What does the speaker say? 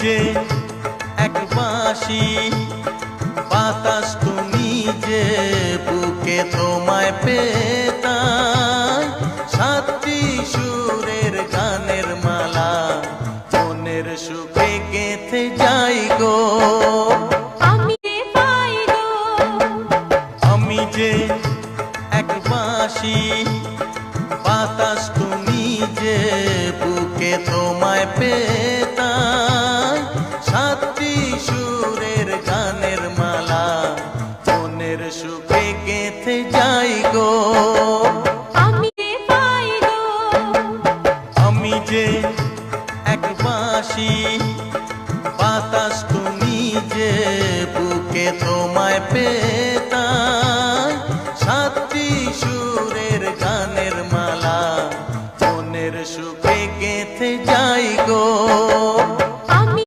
যে এক বাঁশি, বাতাস তুমি যে বুকে তোমায় পেতাম, সাতটি সুরের গানের মালা মনের সুখে গেঁথে যাই গো। আমি যে এক বাঁশি, বাতাস তুমি যে বুকে তোমায় পেতাম, সাতটি সুরের গানের মালা মনের সুখে গেঁথে যাই গো। আমি যে এক বাঁশি, বাতাস তুমি যে বুকে তোমায় পেতাম, সাতটি সুরের গানের মালা মনের সুখে গেঁথে যাই গো।